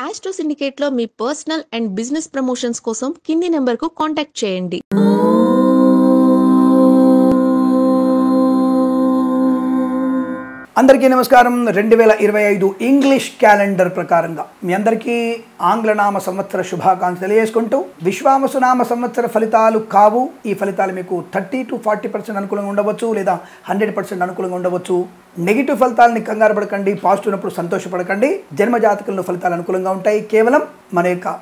Astro సిండికేట్లో మీ personal and business promotions కోసం కింది నెంబర్కు కాంటాక్ట్ చేయండి. అందరికీ నమస్కారం. 2025 ఇంగ్లీష్ క్యాలెండర్ ప్రకారంగా మీ అందరికీ ఆంగ్లనామ సంవత్సర శుభాకాంక్షలు తెలియజేసుకుంటూ, విశ్వావసునామ సంవత్సర ఫలితాలు కావు. ఈ ఫలితాలు మీకు 30 to 40% అనుకూలంగా ఉండవచ్చు, లేదా 100% అనుకూలంగా ఉండవచ్చు. నెగిటివ్ ఫలితాలని కంగారు పడకండి, పాజిటివ్ ఉన్నప్పుడు సంతోషపడకండి. జన్మజాతకంలో ఫలితాలు అనుకూలంగా ఉంటాయి. కేవలం మన యొక్క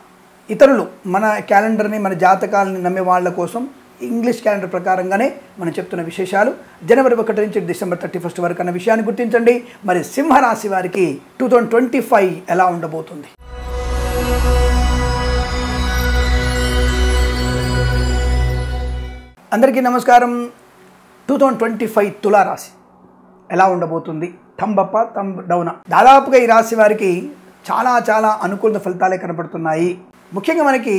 ఇతరులు మన క్యాలెండర్ని, మన జాతకాలని నమ్మే వాళ్ళ కోసం ఇంగ్లీష్ క్యాలెండర్ ప్రకారంగానే మనం చెప్తున్న విశేషాలు. జనవరి 1 నుంచి డిసెంబర్ 31 వరకు అన్న విషయాన్ని గుర్తించండి. మరి సింహరాశి వారికి 2025 ఎలా ఉండబోతుంది? అందరికీ నమస్కారం. 2025 తులారాశి ఎలా ఉండబోతుంది? థంబప్ప థంబ్ డౌనా. దాదాపుగా ఈ రాశి వారికి చాలా అనుకూల ఫలితాలే కనబడుతున్నాయి. ముఖ్యంగా మనకి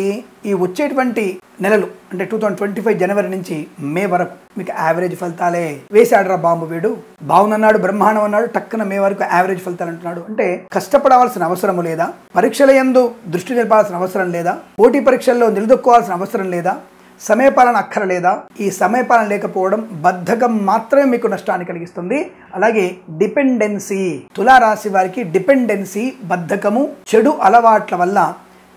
ఈ వచ్చేటువంటి నెలలు అంటే 2025 జనవరి నుంచి మే వరకు మీకు యావరేజ్ ఫలితాలే. వేసాడరా బాంబు వీడు, బాగున్నాడు, బ్రహ్మాండం అన్నాడు, టక్కున మే వరకు యావరేజ్ ఫలితాలు అంటున్నాడు. అంటే కష్టపడవలసిన అవసరము లేదా, పరీక్షల యందు దృష్టి నిలపాల్సిన అవసరం లేదా, పోటీ పరీక్షల్లో నిలదొక్కోవాల్సిన అవసరం లేదా, సమయపాలన అక్కరలేదా? ఈ సమయపాలన లేకపోవడం, బద్ధకం మాత్రమే మీకు నష్టాన్ని కలిగిస్తుంది. అలాగే డిపెండెన్సీ, తులారాశి వారికి డిపెండెన్సీ, బద్ధకము, చెడు అలవాట్ల వల్ల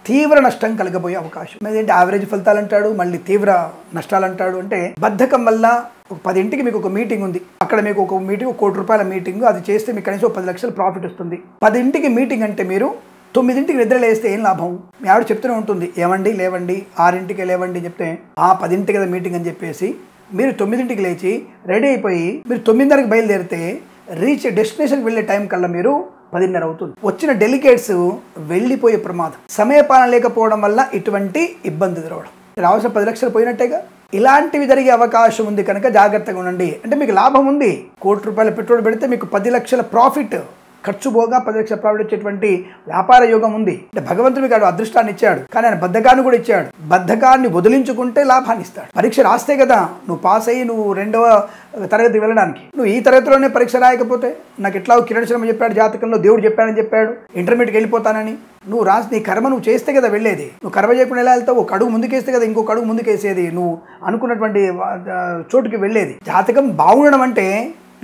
తీవ్ర నష్టం కలగబోయే అవకాశం. ఏంటంటే యావరేజ్ ఫలితాలు అంటాడు, మళ్ళీ తీవ్ర నష్టాలు అంటాడు. అంటే బద్ధకం వల్ల ఒక 10ంటికి మీకు ఒక మీటింగ్ ఉంది, అక్కడ మీకు ఒక మీటింగ్, ₹1,00,00,000 మీటింగ్, అది చేస్తే మీకు కనీసం 10 లక్షలు ప్రాఫిట్ వస్తుంది. 10ంటికి మీటింగ్ అంటే మీరు 9ంటికి నిద్ర లేస్తే ఏం లాభం? మీ ఆవిడ చెప్తూనే ఉంటుంది, ఏమండి లేవండి, 6ంటికే లేవండి చెప్తే 10ంటికి కదా మీటింగ్ అని చెప్పేసి మీరు 9ంటికి లేచి రెడీ అయిపోయి మీరు 9:30కి బయలుదేరితే రీచ్ డెస్టినేషన్కి వెళ్ళే టైం కల్లా మీరు 10:30 అవుతుంది. వచ్చిన డెలిగేట్స్ వెళ్ళిపోయే ప్రమాదం. సమయపాలన లేకపోవడం వల్ల ఇటువంటి ఇబ్బంది ఎదురవడం, రావాల్సిన 10 లక్షలు పోయినట్టేగా. ఇలాంటివి జరిగే అవకాశం ఉంది కనుక జాగ్రత్తగా ఉండండి. అంటే మీకు లాభం ఉంది, ₹1,00,00,000 పెట్రోల్ పెడితే మీకు 10 లక్షల ప్రాఫిట్, ఖర్చు పోగా 10 లక్షల ప్రాఫిట్ వచ్చేటువంటి వ్యాపార యోగం ఉంది. అంటే భగవంతుడు మీకు అదృష్టాన్ని ఇచ్చాడు, కానీ ఆయన బద్ధకాన్ని కూడా ఇచ్చాడు. బద్ధకాన్ని వదిలించుకుంటే లాభాన్ని ఇస్తాడు. పరీక్ష రాస్తే కదా నువ్వు పాస్ అయ్యి నువ్వు 2వ తరగతి వెళ్ళడానికి. నువ్వు ఈ తరగతిలోనే పరీక్ష రాయకపోతే, నాకు ఎట్లా కిరణ్ శర్మ చెప్పాడు, జాతకంలో దేవుడు చెప్పాడని చెప్పాడు, ఇంటర్మీడియట్కి వెళ్ళిపోతానని. నువ్వు రాసి నీ కర్మ నువ్వు చేస్తే కదా వెళ్ళేది. నువ్వు కర్మ చేయకుండా ఎలా వెళ్తావు? ఒక అడుగు ముందుకేస్తే కదా ఇంకొక అడుగు ముందుకేసేది, నువ్వు అనుకున్నటువంటి చోటుకి వెళ్ళేది. జాతకం బాగుండడం అంటే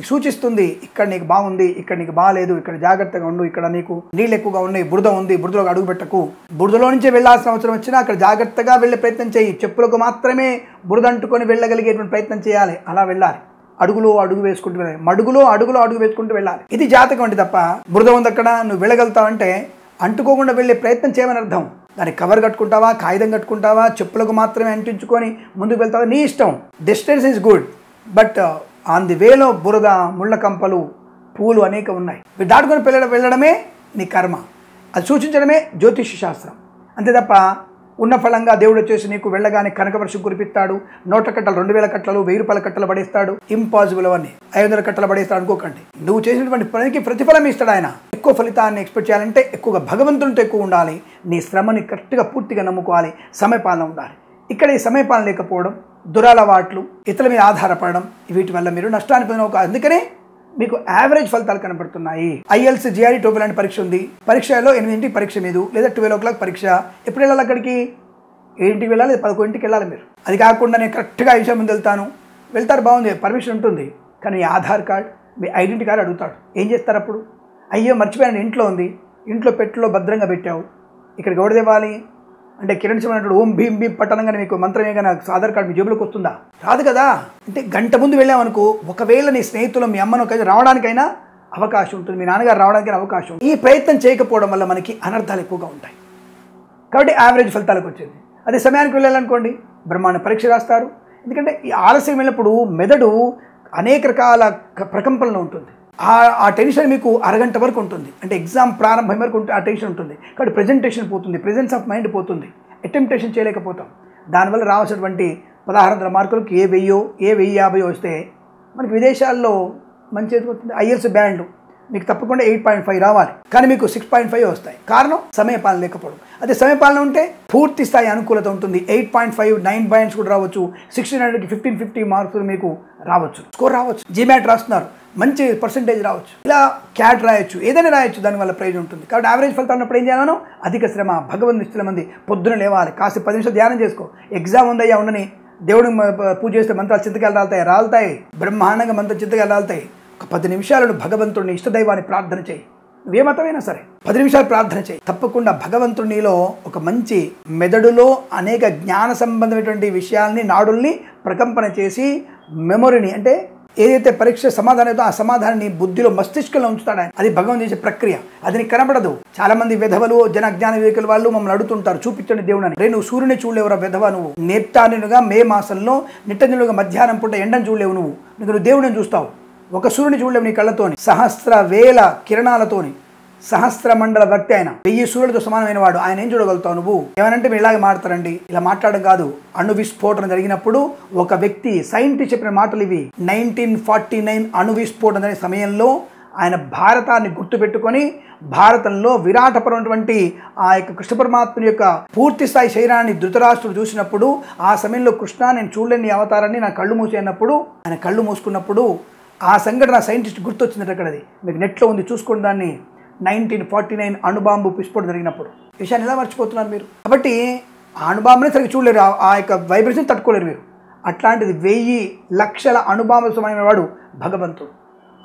సూచిస్తుంది, ఇక్కడ నీకు బాగుంది, ఇక్కడ నీకు బాగాలేదు, ఇక్కడ జాగ్రత్తగా ఉండు, ఇక్కడ నీకు నీళ్ళు ఎక్కువగా ఉన్నాయి, బురద ఉంది, బురదలో అడుగు పెట్టకు. బురదలో నుంచే వెళ్ళాల్సిన అవసరం వచ్చినా అక్కడ జాగ్రత్తగా వెళ్ళే ప్రయత్నం చేయి. చెప్పులకు మాత్రమే బురద అంటుకొని వెళ్ళగలిగేటువంటి ప్రయత్నం చేయాలి. అలా వెళ్ళాలి. అడుగులో అడుగు వేసుకుంటూ వెళ్ళాలి, మడుగులో అడుగు వేసుకుంటూ వెళ్ళాలి. ఇది జాతకం అంటే తప్ప బురద ఉంది అక్కడ నువ్వు వెళ్ళగలుగుతావంటే అంటుకోకుండా వెళ్ళే ప్రయత్నం చేయమని అర్థం. దానికి కవర్ కట్టుకుంటావా, కాగితం కట్టుకుంటావా, చెప్పులకు మాత్రమే అంటించుకొని ముందుకు వెళ్తావా, నీ ఇష్టం. Distance is good, but on the వేలో బురద, ముళ్ళ కంపలు, పూలు అనేక ఉన్నాయి. దాటుకొని వెళ్ళడమే నీ కర్మ. అది సూచించడమే జ్యోతిష శాస్త్రం. అంతే తప్ప ఉన్న ఫలంగా దేవుడు వచ్చేసి నీకు వెళ్ళగానే కనకవర్షం కురిపిస్తాడు, 100 కట్టలు, 2000 కట్టలు, ₹1000 కట్టలు పడేస్తాడు. ఇంపాసిబుల్ అవన్నీ 500 కట్టలు పడేస్తాడు అనుకోకండి. నువ్వు చేసినటువంటి పనికి ప్రతిఫలం ఇస్తాడు ఆయన. ఎక్కువ ఫలితాన్ని ఎక్స్పెక్ట్ చేయాలంటే ఎక్కువగా భగవంతునితో ఎక్కువ ఉండాలి. నీ శ్రమని కరెక్ట్గా పూర్తిగా నమ్ముకోవాలి. సమయపాలన ఉండాలి. ఇక్కడ ఈ సమయపాలన లేకపోవడం, దురలవాట్లు, ఇతరుల మీద ఆధారపడడం, వీటి వల్ల మీరు నష్టాన్ని పొందిన. అందుకనే మీకు యావరేజ్ ఫలితాలు కనబడుతున్నాయి. IELTS, GRE, TOEFL లాంటి పరీక్ష ఉంది. పరీక్షలో 8ంటికి పరీక్ష మీద, లేదా 12 o'clock పరీక్ష. ఎప్పుడు వెళ్ళాలి అక్కడికి? 7ంటికి వెళ్ళాలి, 11ంటికి వెళ్ళాలి మీరు. అది కాకుండా నేను కరెక్ట్గా 5 నిమిషాల ముందు వెళ్తారు, బాగుంది, పర్మిషన్ ఉంటుంది. కానీ మీ ఆధార్ కార్డ్, మీ ఐడెంటిటీ కార్డు అడుగుతాడు. ఏం చేస్తారు అప్పుడు? అయ్యో మర్చిపోయాను, ఇంట్లో ఉంది, ఇంట్లో పెట్టులో భద్రంగా పెట్టావు, ఇక్కడికి ఎవరు తేవాలి అంటే కిరణ్ శర్మ అంటాడు, ఓం భీం భీం పట్టణంగానే మీకు మంత్రమే కానీ ఆధార్ కార్డు మీ జేబులోకి వస్తుందా? రాదు కదా. అంటే గంట ముందు వెళ్ళామనుకో, ఒకవేళ నీ స్నేహితులు మీ అమ్మను రావడానికైనా అవకాశం ఉంటుంది, మీ నాన్నగారు రావడానికైనా అవకాశం. ఈ ప్రయత్నం చేయకపోవడం వల్ల మనకి అనర్థాలు ఎక్కువగా ఉంటాయి. కాబట్టి యావరేజ్ ఫలితాలకు వచ్చింది. అదే సమయానికి వెళ్ళాలనుకోండి, బ్రహ్మాండ పరీక్ష రాస్తారు. ఎందుకంటే ఈ ఆలస్యం వెళ్ళినప్పుడు మెదడు అనేక రకాల ప్రకంపనలో ఉంటుంది. ఆ టెన్షన్ మీకు అరగంట వరకు ఉంటుంది. అంటే ఎగ్జామ్ ప్రారంభం వరకు ఆ టెన్షన్ ఉంటుంది. కాబట్టి ప్రజెంటేషన్ పోతుంది, ప్రెజెన్స్ ఆఫ్ మైండ్ పోతుంది, అటెంప్టేషన్ చేయలేకపోతాం. దానివల్ల రావాల్సినటువంటి 1600 మార్కులకు ఏ 1000 వస్తే మనకి విదేశాల్లో మంచి ఎదుగుతుంది. IELTS బ్యాండ్ మీకు తప్పకుండా 8.5 రావాలి, కానీ మీకు 6.5 వస్తాయి. కారణం సమయపాలన లేకపోవడం. అదే సమయపాలన ఉంటే పూర్తి స్థాయి అనుకూలత ఉంటుంది. 8.5 9 పాయింట్స్ కూడా రావచ్చు. 1600కి 1550 మార్కులు మీకు రావచ్చు, స్కోర్ రావచ్చు. జీమాట్ రాస్తున్నారు, మంచి పర్సంటేజ్ రావచ్చు. ఇలా క్యాట్ రాయొచ్చు, ఏదైనా రాయొచ్చు, దానివల్ల ప్రైజ్ ఉంటుంది. కాబట్టి యావరేజ్ ఫలితాలు ఉన్నప్పుడు ఏం చేయాలను? అధిక శ్రమ, భగవంతు నిశ్చల మంది, పొద్దున లేవాలి, కాస్త 10 నిమిషాలు ధ్యానం చేసుకో. ఎగ్జామ్ ఉందయ్యా ఉండని, దేవుడు పూజ చేస్తే మంత్రాలు చింతకాయలు రాలుతాయి, బ్రహ్మాండంగా మంత్రం చింతకాయలు రాలుతాయి. ఒక 10 నిమిషాలను భగవంతుడిని, ఇష్టదైవాన్ని ప్రార్థన చేయి. నువ్వే మతమైనా సరే 10 నిమిషాలు ప్రార్థన చేయి. తప్పకుండా భగవంతునిలో ఒక మంచి మెదడులో అనేక జ్ఞాన సంబంధమైనటువంటి విషయాల్ని, నాడుల్ని ప్రకంపన చేసి మెమొరీని, అంటే ఏదైతే పరీక్ష సమాధానం ఏదో ఆ సమాధానాన్ని బుద్ధిలో, మస్తిష్కంలో ఉంచుతాడు ఆయన. అది భగవంతుడు చేసే ప్రక్రియ. అది నీకు కనబడదు. చాలా మంది విధవలు, జనజ్ఞాన వివేకుల వాళ్ళు మమ్మల్ని అడుగుతుంటారు, చూపించండి దేవుడు అని. నువ్వు సూర్యుని చూడలేవురా విధవ, నువ్వు నేప్టానుగా మే మాసంలో నిట్టనులుగా మధ్యాహ్నం పూట ఎండను చూడలేవు, నువ్వు దేవుడిని చూస్తావు. ఒక సూర్యుని చూడలేవు నీ కళ్ళతోని, సహస్ర వేల కిరణాలతోని, సహస్ర మండల భక్తి ఆయన, 1000 సూర్యులతో సమానమైన వాడు. ఆయన ఏం చూడగలుగుతావు నువ్వు? ఏమనంటే మీరు ఇలాగే మాట్లాడండి, ఇలా మాట్లాడడం కాదు. అణు విస్ఫోటనం జరిగినప్పుడు ఒక వ్యక్తి, సైంటిస్ట్ చెప్పిన మాటలు ఇవి. 1949 అణు విస్ఫోటనం జరిగిన సమయంలో ఆయన భారతాన్ని గుర్తుపెట్టుకొని, భారతంలో విరాటపరమైనటువంటి ఆ యొక్క కృష్ణ పరమాత్ముని యొక్క పూర్తి స్థాయి శరీరాన్ని ధృతరాష్ట్రుడు చూసినప్పుడు, ఆ సమయంలో కృష్ణ నేను చూడలేని అవతారాన్ని నా కళ్ళు మూసి అన్నప్పుడు, ఆయన కళ్ళు మూసుకున్నప్పుడు ఆ సంఘటన సైంటిస్ట్ గుర్తొచ్చిందట. అక్కడ అది మీకు నెట్లో ఉంది, చూసుకోండి దాన్ని. 1949 అణుబాంబు విస్ఫోటనం జరిగినప్పుడు. విషయాన్ని ఎలా మర్చిపోతున్నారు మీరు? కాబట్టి ఆ అణుబాంబునే సరిగ్గా చూడలేరు, ఆ యొక్క వైబ్రేషన్ తట్టుకోలేరు మీరు. అట్లాంటిది 1000 లక్షల అణుబాంబు సమానమైన వాడు భగవంతుడు.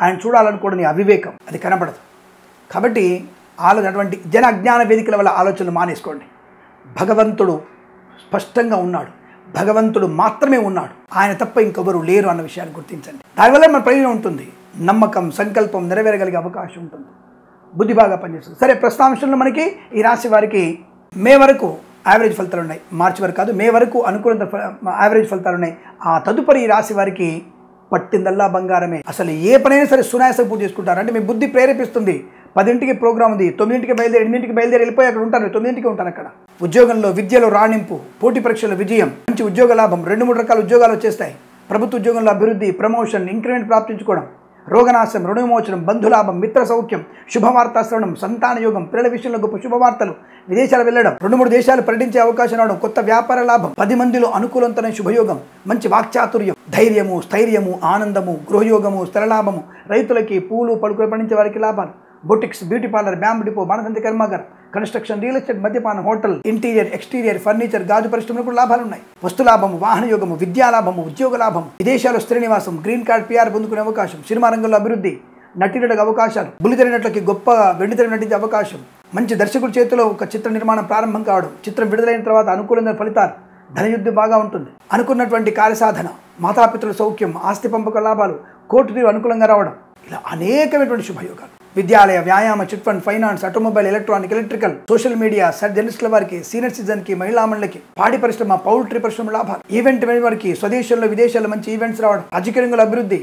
ఆయన చూడాలనుకోవడం నీ అవివేకం, అది కనబడదు. కాబట్టి అటువంటి జన అజ్ఞాన వేదికల వల్ల ఆలోచనలు మానేసుకోండి. భగవంతుడు స్పష్టంగా ఉన్నాడు, భగవంతుడు మాత్రమే ఉన్నాడు, ఆయన తప్ప ఇంకెవరు లేరు అన్న విషయాన్ని గుర్తించండి. దానివల్ల మన ప్రయోజనం ఉంటుంది, నమ్మకం, సంకల్పం నెరవేరగలిగే అవకాశం ఉంటుంది, బుద్ధి బాగా పనిచేస్తుంది. సరే, ప్రస్తుతాంశంలో మనకి ఈ రాశి వారికి మే వరకు యావరేజ్ ఫలితాలు ఉన్నాయి. మార్చి వరకు కాదు, మే వరకు అనుకూల యావరేజ్ ఫలితాలు ఉన్నాయి. ఆ తదుపరి ఈ రాశి వారికి పట్టిందల్లా బంగారమే. అసలు ఏ పనైనా సరే సునాయాసం పూర్తి చేసుకుంటారు. అంటే మీ బుద్ధి ప్రేరేపిస్తుంది. 10ంటికి ప్రోగ్రామ్ ఉంది, 9ంటికి బయలుదేరి 8ంటికి బయలుదేరి వెళ్ళిపోయి అక్కడ ఉంటారు, 9ంటికి ఉంటాను అక్కడ. ఉద్యోగంలో, విద్యలో రాణింపు, పోటీ పరీక్షలో విజయం, మంచి ఉద్యోగ లాభం, 2-3 రకాల ఉద్యోగాలు వచ్చేస్తాయి. ప్రభుత్వ ఉద్యోగంలో అభివృద్ధి, ప్రమోషన్, ఇంక్రిమెంట్ ప్రాప్తించుకోవడం, రోగనాశం, రుణవిమోచనం, బంధులాభం, మిత్ర సౌఖ్యం, శుభవార్తా శ్రవణం, సంతాన యోగం, పిల్లల విషయంలో గొప్ప శుభవార్తలు, విదేశాలు వెళ్ళడం, 2-3 దేశాలు పర్యటించే అవకాశం రావడం, కొత్త వ్యాపార లాభం, 10 మందిలో అనుకూలంతమైన శుభయోగం, మంచి వాక్చాతుర్యం, ధైర్యము, స్థైర్యము, ఆనందము, గృహయోగము, స్థిరలాభము, రైతులకి, పూలు పలుకులు పండించే వారికి లాభాలు, boutiques, beauty parlour, bamboo depot, బాణసంతి కర్మాగారం, కన్స్ట్రక్షన్, రియల్ ఎస్టేట్, మద్యపానం, హోటల్, ఇంటీరియర్, ఎక్స్టీరియర్, ఫర్నిచర్, గాజు పరిశ్రమలు కూడా లాభాలు ఉన్నాయి. వస్తులాభము, వాహన యోగము, విద్యాలాభము, ఉద్యోగ లాభం, విదేశాల్లో స్థిర నివాసం, గ్రీన్ కార్డ్, PR పొందుకునే అవకాశం, సినిమా రంగంలో అభివృద్ధి, నటినటులకు అవకాశాలు, బుల్లితెరనట్లకి గొప్ప వెండితెర నటించే అవకాశం, మంచి దర్శకుడి చేతిలో ఒక చిత్ర నిర్మాణం ప్రారంభం కావడం, చిత్రం విడుదలైన తర్వాత అనుకూలమైన ఫలితాలు, ధనయుద్ధం బాగా ఉంటుంది, అనుకున్నటువంటి కార్యసాధన, మాతాపితృల సౌఖ్యం, ఆస్తి పంపక లాభాలు, కోర్టు తీరు అనుకూలంగా రావడం, ఇలా అనేకమైనటువంటి శుభయోగాలు. విద్యాలయ, వ్యాయామ, chit fund, finance, automobile, electronic, electrical, social media, జర్నలిస్టుల వారికి, సీనియర్ సిటిజన్కి, మహిళా మండలికి, పాడి పరిశ్రమ, పౌల్ట్రీ పరిశ్రమ లాభాలు, ఈవెంట్ వారికి, స్వదేశంలో విదేశాల్లో మంచి ఈవెంట్స్ రావడం, రాజకీయ రంగంలో అభివృద్ధి,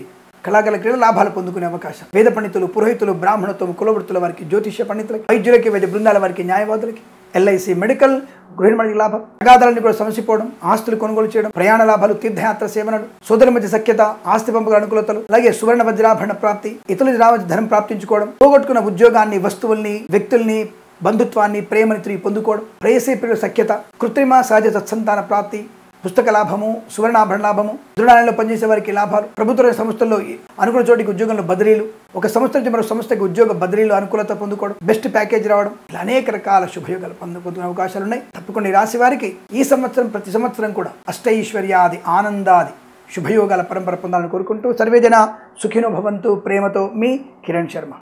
కళాకాల క్రీడ లాభాలు పొందుకునే అవకాశం, వేద పండితులు, పురోహితులు, బ్రాహ్మణత్వం, కులవృత్తుల వారికి, జ్యోతిష్య పండితులకి, వైద్యులకి, వైద్య బృందాల వారికి, న్యాయవాదులకి, LIC, మెడికల్, గృహిణి లాభం, అగాధాలని కూడా సమసిపోవడం, ఆస్తులు కొనుగోలు చేయడం, ప్రయాణ లాభాలు, తీర్థయాత్ర సేవనలు, సోదరుల మధ్య సఖ్యత, ఆస్తి పంపక అనుకూలతలు, అలాగే సువర్ణ వజ్రాభరణ ప్రాప్తి, ఇతరుల ధనం ప్రాప్తించుకోవడం, పోగొట్టుకున్న ఉద్యోగాన్ని, వస్తువుల్ని, వ్యక్తుల్ని, బంధుత్వాన్ని, ప్రేమని తిరిగి పొందుకోవడం, ప్రేయసీ ప్రియుల సఖ్యత, కృత్రిమ సహజ సత్సంతాన ప్రాప్తి, పుస్తక లాభము, సువర్ణాభరణ లాభము, దృఢాలయంలో పనిచేసే వారికి లాభాలు, ప్రభుత్వ సంస్థల్లో అనుకున్న చోటికి ఉద్యోగంలో బదిలీలు, ఒక సంస్థ నుంచి మరో సంస్థకి ఉద్యోగ బదిలీలు, అనుకూలత పొందుకోవడం, బెస్ట్ ప్యాకేజ్ రావడం, ఇలా అనేక రకాల శుభయోగాలు పొందుకునే అవకాశాలు ఉన్నాయి. తప్పకుండా ఈ రాశి వారికి ఈ సంవత్సరం, ప్రతి సంవత్సరం కూడా అష్టైశ్వర్యాది, ఆనందాది శుభయోగాల పరంపర పొందాలని కోరుకుంటూ, సర్వేజన సుఖినో భవంతు. ప్రేమతో మీ కిరణ్ శర్మ.